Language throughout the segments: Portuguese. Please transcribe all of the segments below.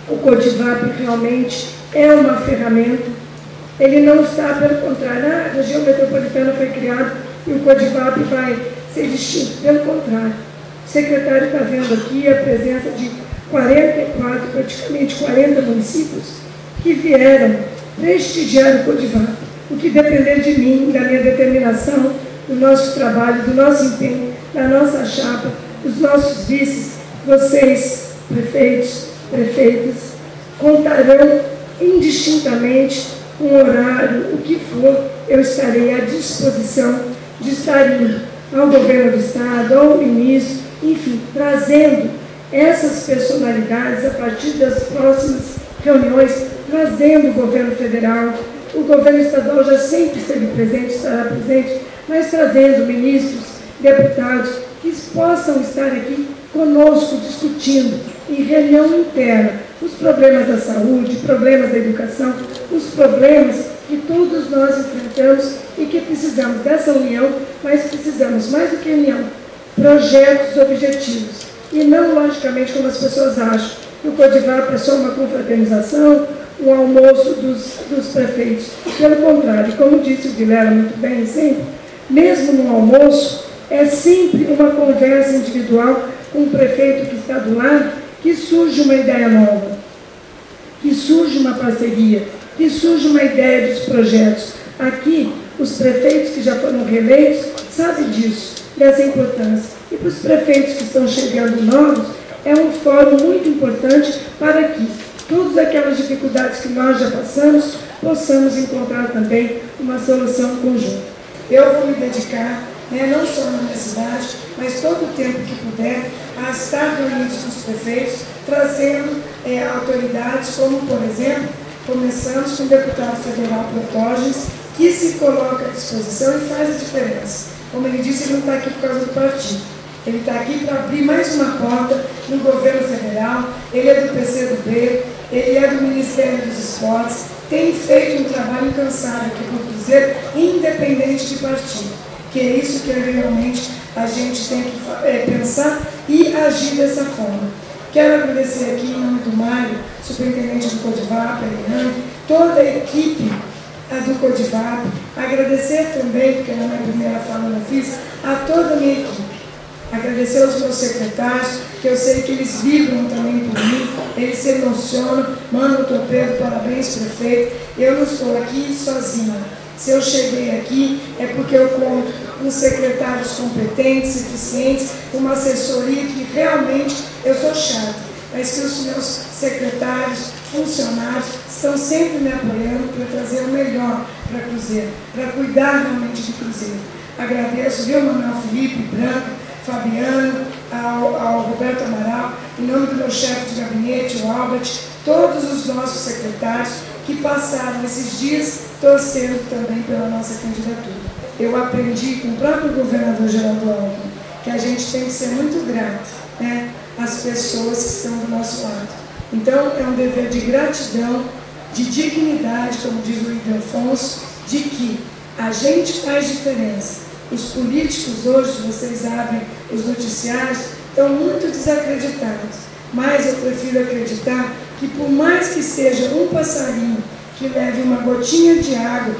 o Codivap realmente é uma ferramenta. Ele não está, pelo contrário, a região metropolitana foi criada e o Codivap vai ser extinto. Pelo contrário, o secretário está vendo aqui a presença de 44, praticamente 40 municípios que vieram prestigiar o Codivap. O que depender de mim, da minha determinação, do nosso trabalho, do nosso empenho, da nossa chapa, dos nossos vices, vocês, prefeitos, prefeitas, contarão indistintamente um horário, o que for, eu estarei à disposição de estar indo ao governo do Estado, ao ministro, enfim, trazendo essas personalidades a partir das próximas reuniões, trazendo o governo federal. O governo estadual já sempre esteve presente, estará presente, mas trazendo ministros, deputados, que possam estar aqui conosco discutindo em reunião interna os problemas da saúde, problemas da educação, os problemas que todos nós enfrentamos e que precisamos dessa união, mas precisamos mais do que união, projetos objetivos. E não, logicamente, como as pessoas acham, que o Codivap é só uma confraternização, um almoço dos prefeitos. Pelo contrário, como disse o Vilela muito bem sempre, mesmo no almoço, é sempre uma conversa individual com o prefeito que está do lado, que surge uma ideia nova, que surge uma parceria, que surge uma ideia dos projetos. Aqui, os prefeitos que já foram reeleitos sabem disso, dessa importância. E para os prefeitos que estão chegando novos, é um fórum muito importante para que todas aquelas dificuldades que nós já passamos, possamos encontrar também uma solução conjunta. Eu vou me dedicar, não só na minha cidade, mas todo o tempo que puder, a estar reunidos com os prefeitos, trazendo autoridades, como, por exemplo, começamos com o deputado federal Protógenes, que se coloca à disposição e faz a diferença. Como ele disse, ele não está aqui por causa do partido. Ele está aqui para abrir mais uma porta no governo federal, ele é do PCdoB, ele é do Ministério dos Esportes, tem feito um trabalho incansável aqui no Cruzeiro, independente de partido, que é isso que realmente a gente tem que pensar e agir dessa forma. Quero agradecer aqui em nome do Mário, superintendente do Codivap, a Eliane, toda a equipe do Codivap, agradecer também, porque na minha primeira fala eu fiz, a toda a minha equipe. Agradecer aos meus secretários, que eu sei que eles vibram também por mim, eles se emocionam, mandam o torpedo, parabéns, prefeito. Eu não estou aqui sozinha. Se eu cheguei aqui é porque eu conto com secretários competentes, eficientes, uma assessoria que realmente eu sou chata, mas que os meus secretários, funcionários, estão sempre me apoiando para trazer o melhor para Cruzeiro, para cuidar realmente de Cruzeiro. Agradeço, viu, Manuel Felipe, Branco, Fabiano, ao Roberto Amaral, em nome do meu chefe de gabinete, o Albert, todos os nossos secretários que passaram esses dias torcendo também pela nossa candidatura. Eu aprendi com o próprio governador Geraldo Alckmin que a gente tem que ser muito grato, às pessoas que estão do nosso lado. Então, é um dever de gratidão, de dignidade, como diz o Ildefonso, de que a gente faz diferença. Os políticos hoje, vocês abrem os noticiários, estão muito desacreditados, mas eu prefiro acreditar que por mais que seja um passarinho que leve uma gotinha de água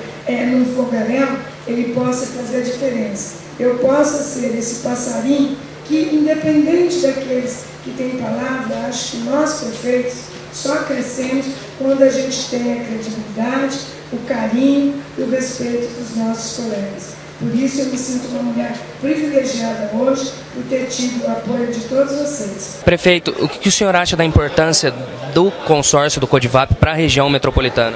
num fogaréu, ele possa fazer a diferença. Eu possa ser esse passarinho que, independente daqueles que têm palavra, acho que nós, prefeitos, só crescemos quando a gente tem a credibilidade, o carinho e o respeito dos nossos colegas. Por isso eu me sinto uma mulher privilegiada hoje por ter tido o apoio de todos vocês. Prefeito, o que o senhor acha da importância do consórcio do Codivap para a região metropolitana?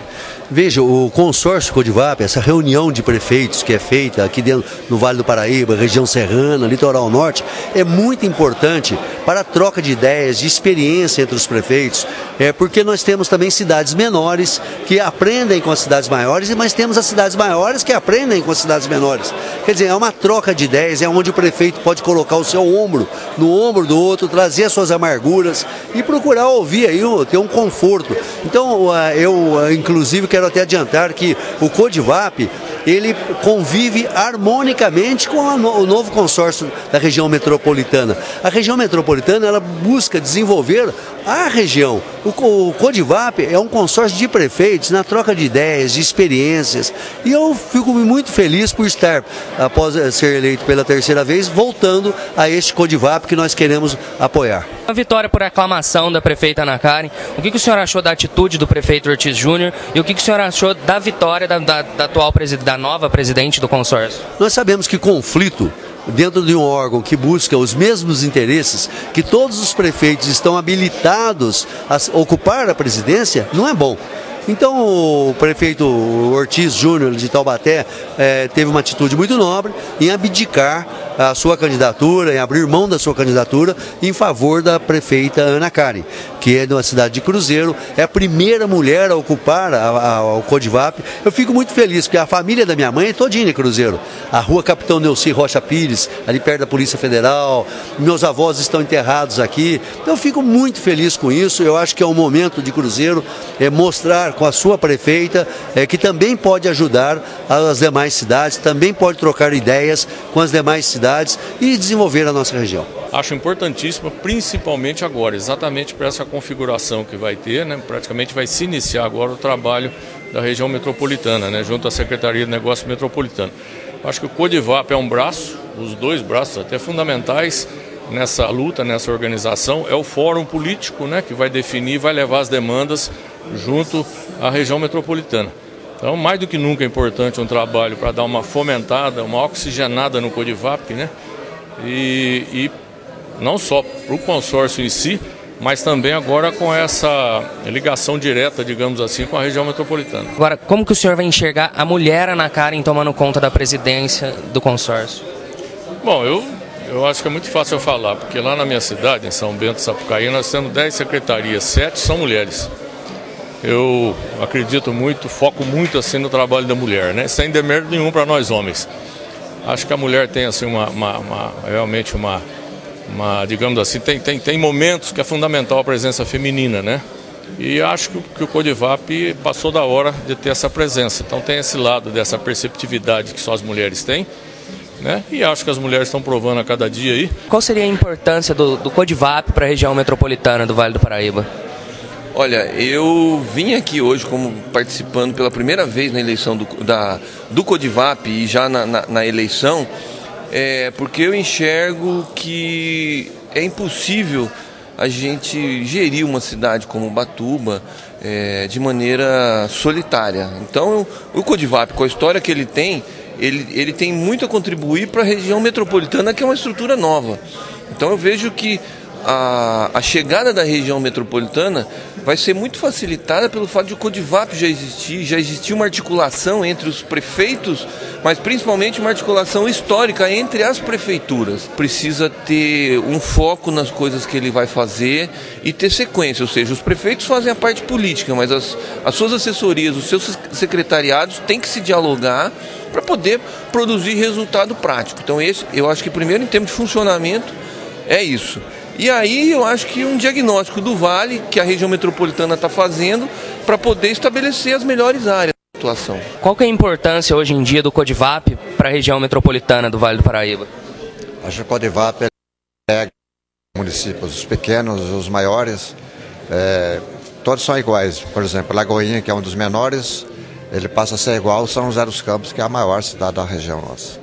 Veja, o consórcio Codivap, essa reunião de prefeitos que é feita aqui dentro no Vale do Paraíba, região serrana, litoral norte, é muito importante para a troca de ideias, de experiência entre os prefeitos, porque nós temos também cidades menores que aprendem com as cidades maiores, mas temos as cidades maiores que aprendem com as cidades menores. Quer dizer, é uma troca de ideias, é onde o prefeito pode colocar o seu ombro no ombro do outro, trazer as suas amarguras e procurar ouvir aí, ter um conforto. Então, eu inclusive quero até adiantar que o Codivap ele convive harmonicamente com o novo consórcio da região metropolitana. A região metropolitana, ela busca desenvolver a região. O CODIVAP é um consórcio de prefeitos na troca de ideias, de experiências, e eu fico muito feliz por estar, após ser eleito pela terceira vez, voltando a este CODIVAP que nós queremos apoiar. A vitória por aclamação da prefeita Ana Karen, o que o senhor achou da atitude do prefeito Ortiz Júnior e o que o senhor achou da vitória da nova presidente do consórcio? Nós sabemos que conflito dentro de um órgão que busca os mesmos interesses, que todos os prefeitos estão habilitados a ocupar a presidência, não é bom. Então o prefeito Ortiz Júnior de Taubaté teve uma atitude muito nobre em abdicar a sua candidatura, em abrir mão da sua candidatura em favor da prefeita Ana Karen, que é de uma cidade de Cruzeiro, é a primeira mulher a ocupar o CODIVAP. Eu fico muito feliz, porque a família da minha mãe é todinha de Cruzeiro. A rua Capitão Neuci Rocha Pires, ali perto da Polícia Federal, meus avós estão enterrados aqui. Então eu fico muito feliz com isso. Eu acho que é um momento de Cruzeiro mostrar com a sua prefeita que também pode ajudar as demais cidades, também pode trocar ideias com as demais cidades e desenvolver a nossa região. Acho importantíssima, principalmente agora, exatamente para essa configuração que vai ter, né? Praticamente vai se iniciar agora o trabalho da região metropolitana, né? Junto à Secretaria de Negócios Metropolitano. Acho que o CODIVAP é um braço, os dois braços até fundamentais nessa luta, nessa organização. É o fórum político, né? Que vai definir, vai levar as demandas junto à região metropolitana. Então, mais do que nunca é importante um trabalho para dar uma fomentada, uma oxigenada no CODIVAP, né? E não só para o consórcio em si, mas também agora com essa ligação direta, digamos assim, com a região metropolitana. Agora, como que o senhor vai enxergar a mulher Ana Karen tomando conta da presidência do consórcio? Bom, eu acho que é muito fácil eu falar, porque lá na minha cidade, em São Bento, Sapucaí, nós temos 10 secretarias, 7 são mulheres. Eu acredito muito, foco muito assim no trabalho da mulher, né? Sem demérito nenhum para nós homens. Acho que a mulher tem assim realmente uma digamos assim, tem momentos que é fundamental a presença feminina, né? E acho que o CODIVAP passou da hora de ter essa presença. Então tem esse lado dessa perceptividade que só as mulheres têm, né? E acho que as mulheres estão provando a cada dia aí. Qual seria a importância do CODIVAP para a região metropolitana do Vale do Paraíba? Olha, eu vim aqui hoje como participando pela primeira vez na eleição do CODIVAP e já na eleição, porque eu enxergo que é impossível a gente gerir uma cidade como Ubatuba de maneira solitária. Então o CODIVAP, com a história que ele tem muito a contribuir para a região metropolitana, que é uma estrutura nova. Então eu vejo que a chegada da região metropolitana vai ser muito facilitada pelo fato de o CODIVAP já existir uma articulação entre os prefeitos, mas principalmente uma articulação histórica entre as prefeituras. Precisa ter um foco nas coisas que ele vai fazer e ter sequência, ou seja, os prefeitos fazem a parte política, mas as suas assessorias, os seus secretariados têm que se dialogar para poder produzir resultado prático. Então eu acho que primeiro em termos de funcionamento é isso. E aí eu acho que um diagnóstico do Vale, que a região metropolitana está fazendo, para poder estabelecer as melhores áreas de atuação. Qual que é a importância hoje em dia do CODIVAP para a região metropolitana do Vale do Paraíba? Acho que o CODIVAP é municípios, os pequenos, os maiores, todos são iguais. Por exemplo, Lagoinha, que é um dos menores, ele passa a ser igual ao São José dos Campos, que é a maior cidade da região nossa.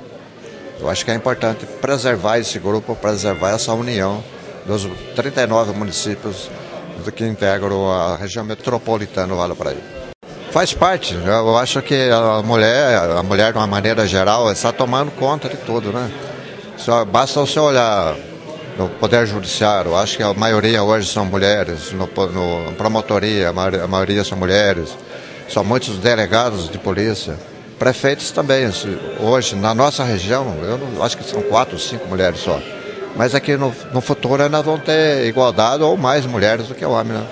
Eu acho que é importante preservar esse grupo, preservar essa união dos 39 municípios que integram a região metropolitana do Vale do Paraíba. Faz parte, eu acho que a mulher de uma maneira geral está tomando conta de tudo, né? Basta você olhar no Poder Judiciário, acho que a maioria hoje são mulheres, no promotoria a maioria são mulheres, são muitos delegados de polícia, prefeitos também, hoje na nossa região, eu acho que são 4 ou 5 mulheres só. Mas aqui no futuro ainda vão ter igualdade ou mais mulheres do que homens, né?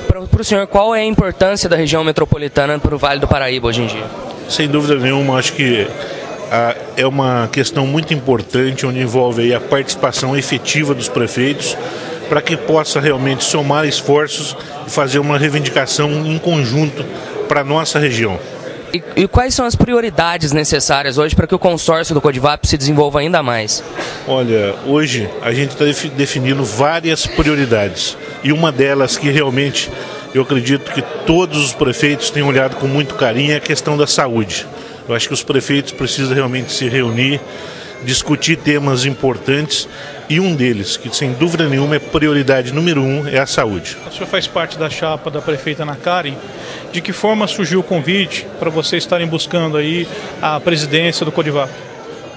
Para o senhor, qual é a importância da região metropolitana para o Vale do Paraíba hoje em dia? Sem dúvida nenhuma, acho que é uma questão muito importante, onde envolve aí a participação efetiva dos prefeitos, para que possa realmente somar esforços e fazer uma reivindicação em conjunto para a nossa região. E quais são as prioridades necessárias hoje para que o consórcio do Codivap se desenvolva ainda mais? Olha, hoje a gente está definindo várias prioridades e uma delas que realmente eu acredito que todos os prefeitos têm olhado com muito carinho é a questão da saúde. Eu acho que os prefeitos precisam realmente se reunir, discutir temas importantes e um deles, que sem dúvida nenhuma é prioridade número 1, é a saúde. O senhor faz parte da chapa da prefeita Ana Karen. De que forma surgiu o convite para vocês estarem buscando aí a presidência do Codivap?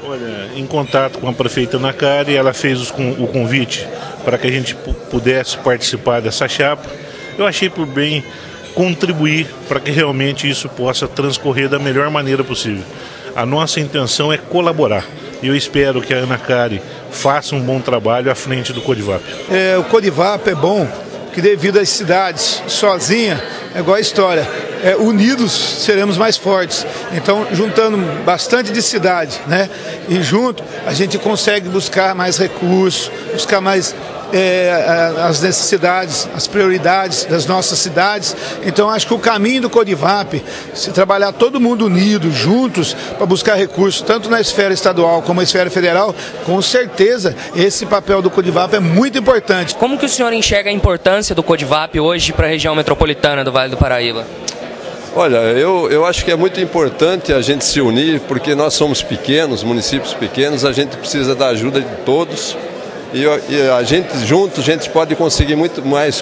Olha, em contato com a prefeita Ana Karen, ela fez o convite para que a gente pudesse participar dessa chapa. Eu achei por bem contribuir para que realmente isso possa transcorrer da melhor maneira possível. A nossa intenção é colaborar. E eu espero que a Ana Karen faça um bom trabalho à frente do Codivap. O Codivap é bom, que devido às cidades, sozinha, é igual a história. Unidos seremos mais fortes. Então, juntando bastante de cidade, né? E junto a gente consegue buscar mais recursos, buscar mais as necessidades, as prioridades das nossas cidades. Então acho que o caminho do Codivap, se trabalhar todo mundo unido, juntos, para buscar recursos, tanto na esfera estadual como na esfera federal, com certeza esse papel do Codivap é muito importante. Como que o senhor enxerga a importância do Codivap hoje para a região metropolitana do Vale do Paraíba? Olha, eu acho que é muito importante a gente se unir, porque nós somos pequenos, municípios pequenos, a gente precisa da ajuda de todos. E a gente junto, a gente pode conseguir muito mais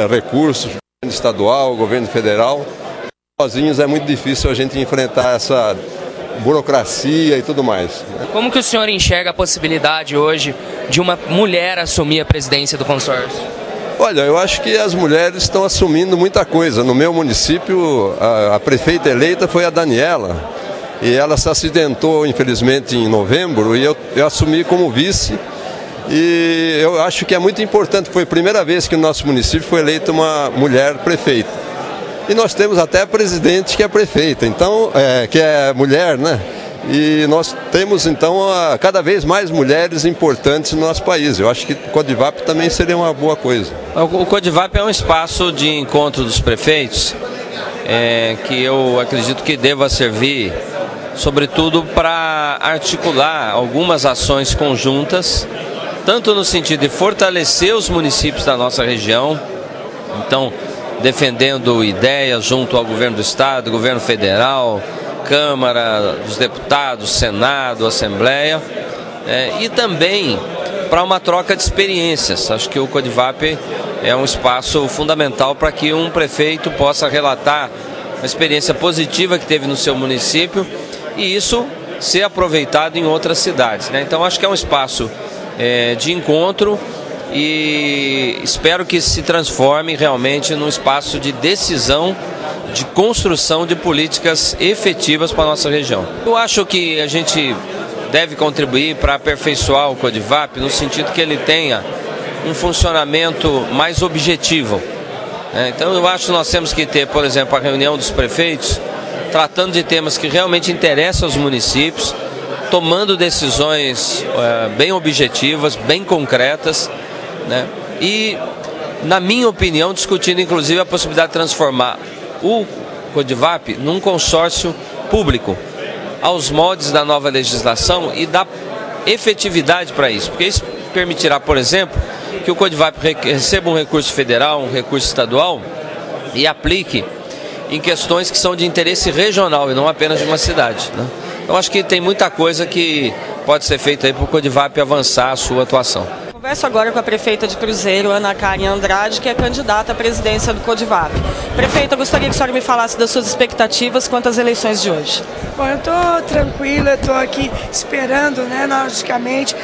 recursos, governo estadual, governo federal. Sozinhos é muito difícil a gente enfrentar essa burocracia e tudo mais. Como que o senhor enxerga a possibilidade hoje de uma mulher assumir a presidência do consórcio? Olha, eu acho que as mulheres estão assumindo muita coisa. No meu município, a prefeita eleita foi a Daniela. E ela se acidentou, infelizmente, em novembro, e eu assumi como vice. E eu acho que é muito importante, foi a primeira vez que no nosso município foi eleita uma mulher prefeita. E nós temos até a presidente que é prefeita, então, que é mulher, né? E nós temos, então, cada vez mais mulheres importantes no nosso país. Eu acho que o Codivap também seria uma boa coisa. O Codivap é um espaço de encontro dos prefeitos, que eu acredito que deva servir, sobretudo, para articular algumas ações conjuntas, tanto no sentido de fortalecer os municípios da nossa região, então defendendo ideias junto ao governo do estado, governo federal, Câmara dos Deputados, Senado, Assembleia, e também para uma troca de experiências. Acho que o Codivap é um espaço fundamental para que um prefeito possa relatar uma experiência positiva que teve no seu município e isso ser aproveitado em outras cidades, né? Então acho que é um espaço de encontro e espero que se transforme realmente num espaço de decisão, de construção de políticas efetivas para a nossa região. Eu acho que a gente deve contribuir para aperfeiçoar o Codivap no sentido que ele tenha um funcionamento mais objetivo. Então eu acho que nós temos que ter, por exemplo, a reunião dos prefeitos, tratando de temas que realmente interessam aos municípios, tomando decisões bem objetivas, bem concretas, né? E, na minha opinião, discutindo inclusive a possibilidade de transformar o Codivap num consórcio público, aos moldes da nova legislação e dar efetividade para isso, porque isso permitirá, por exemplo, que o Codivap receba um recurso federal, um recurso estadual e aplique em questões que são de interesse regional e não apenas de uma cidade, né? Eu acho que tem muita coisa que pode ser feita aí para o Codivap avançar a sua atuação. Converso agora com a prefeita de Cruzeiro, Ana Karen Andrade, que é candidata à presidência do Codivap. Prefeita, gostaria que a senhora me falasse das suas expectativas quanto às eleições de hoje. Bom, eu estou tranquila, estou aqui esperando, né, logicamente,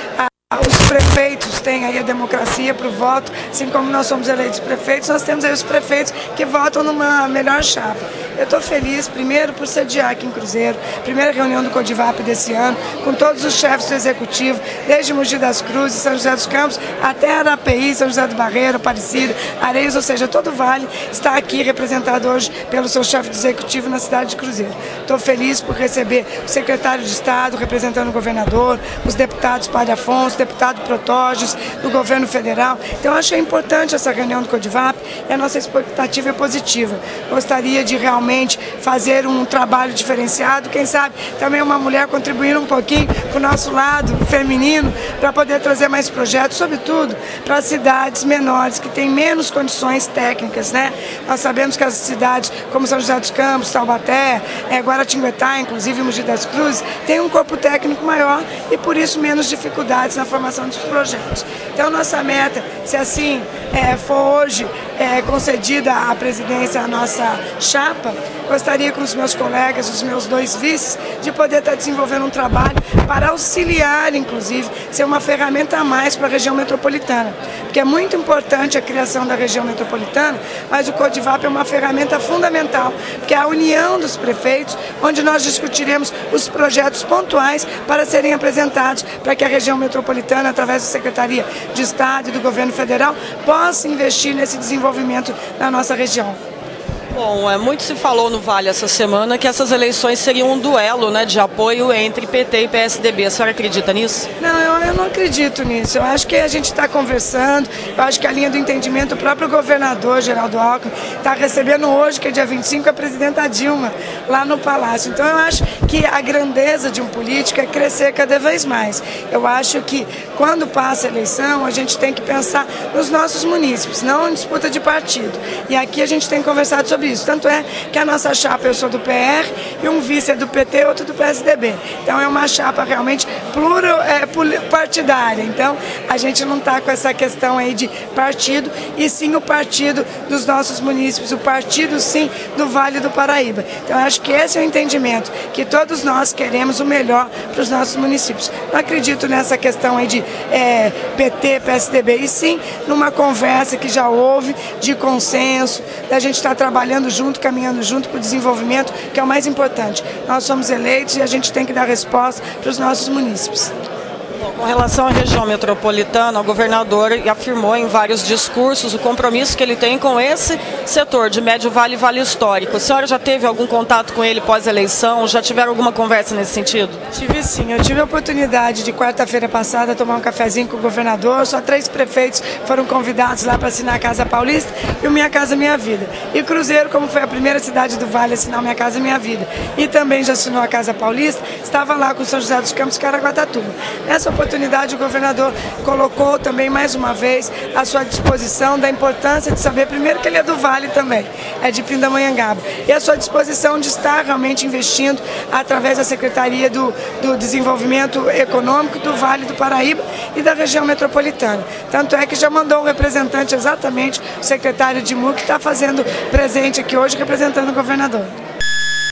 os prefeitos têm aí a democracia para o voto, assim como nós somos eleitos prefeitos, nós temos aí os prefeitos que votam numa melhor chapa. Eu estou feliz, primeiro, por sediar aqui em Cruzeiro, primeira reunião do Codivap desse ano, com todos os chefes do Executivo, desde Mogi das Cruzes, São José dos Campos, até Arapeí, São José do Barreiro, Aparecida, Areias, ou seja, todo o Vale está aqui representado hoje pelo seu chefe do Executivo na cidade de Cruzeiro. Estou feliz por receber o secretário de Estado, representando o governador, os deputados Padre Afonso, deputado Protógenes, do governo federal. Então, acho que é importante essa reunião do Codivap e a nossa expectativa é positiva. Gostaria de realmente realmente fazer um trabalho diferenciado, quem sabe também uma mulher contribuir um pouquinho para o nosso lado feminino, para poder trazer mais projetos, sobretudo para cidades menores, que têm menos condições técnicas, né? Nós sabemos que as cidades como São José dos Campos, Taubaté, Guaratinguetá, inclusive Mogi das Cruzes, têm um corpo técnico maior e por isso menos dificuldades na formação dos projetos. Então nossa meta, se assim for hoje concedida a presidência à nossa chapa, gostaria com os meus colegas, os meus 2 vices, de poder estar desenvolvendo um trabalho para auxiliar, inclusive, ser uma ferramenta a mais para a região metropolitana. Porque é muito importante a criação da região metropolitana, mas o CODIVAP é uma ferramenta fundamental, porque é a união dos prefeitos, onde nós discutiremos os projetos pontuais para serem apresentados, para que a região metropolitana, através da Secretaria de Estado e do Governo Federal, possa investir nesse desenvolvimento na nossa região. Bom, muito se falou no Vale essa semana que essas eleições seriam um duelo, né, de apoio entre PT e PSDB. A senhora acredita nisso? Não, eu não acredito nisso. Eu acho que a gente está conversando, eu acho que a linha do entendimento, o próprio governador Geraldo Alckmin está recebendo hoje, que é dia 25, a presidenta Dilma, lá no Palácio. Então eu acho que a grandeza de um político é crescer cada vez mais. Eu acho que quando passa a eleição, a gente tem que pensar nos nossos munícipes, não em disputa de partido. E aqui a gente tem conversado sobre isso. Tanto é que a nossa chapa, eu sou do PR e um vice é do PT, outro do PSDB. Então é uma chapa realmente partidária. Então a gente não está com essa questão aí de partido, e sim o partido dos nossos munícipes, o partido sim do Vale do Paraíba. Então eu acho que esse é o entendimento, que todos nós queremos o melhor para os nossos municípios. Não acredito nessa questão aí de PT, PSDB, e sim numa conversa que já houve de consenso, da gente estar trabalhando junto, caminhando junto para o desenvolvimento, que é o mais importante. Nós somos eleitos e a gente tem que dar resposta para os nossos munícipes. Com relação à região metropolitana, o governador afirmou em vários discursos o compromisso que ele tem com esse setor de Médio Vale e Vale Histórico. A senhora já teve algum contato com ele pós-eleição? Já tiveram alguma conversa nesse sentido? Tive sim. Eu tive a oportunidade de quarta-feira passada tomar um cafezinho com o governador. Só 3 prefeitos foram convidados lá para assinar a Casa Paulista e o Minha Casa Minha Vida. E Cruzeiro, como foi a primeira cidade do Vale a assinar o Minha Casa Minha Vida e também já assinou a Casa Paulista, estava lá com São José dos Campos e Caraguatatuba. Nessa oportunidade, o governador colocou também mais uma vez à sua disposição da importância de saber, primeiro, que ele é do Vale também, é de Pindamonhangaba, e à sua disposição de estar realmente investindo através da Secretaria do Desenvolvimento Econômico do Vale do Paraíba e da região metropolitana. Tanto é que já mandou um representante, exatamente o secretário de MU, que está fazendo presente aqui hoje, representando o governador.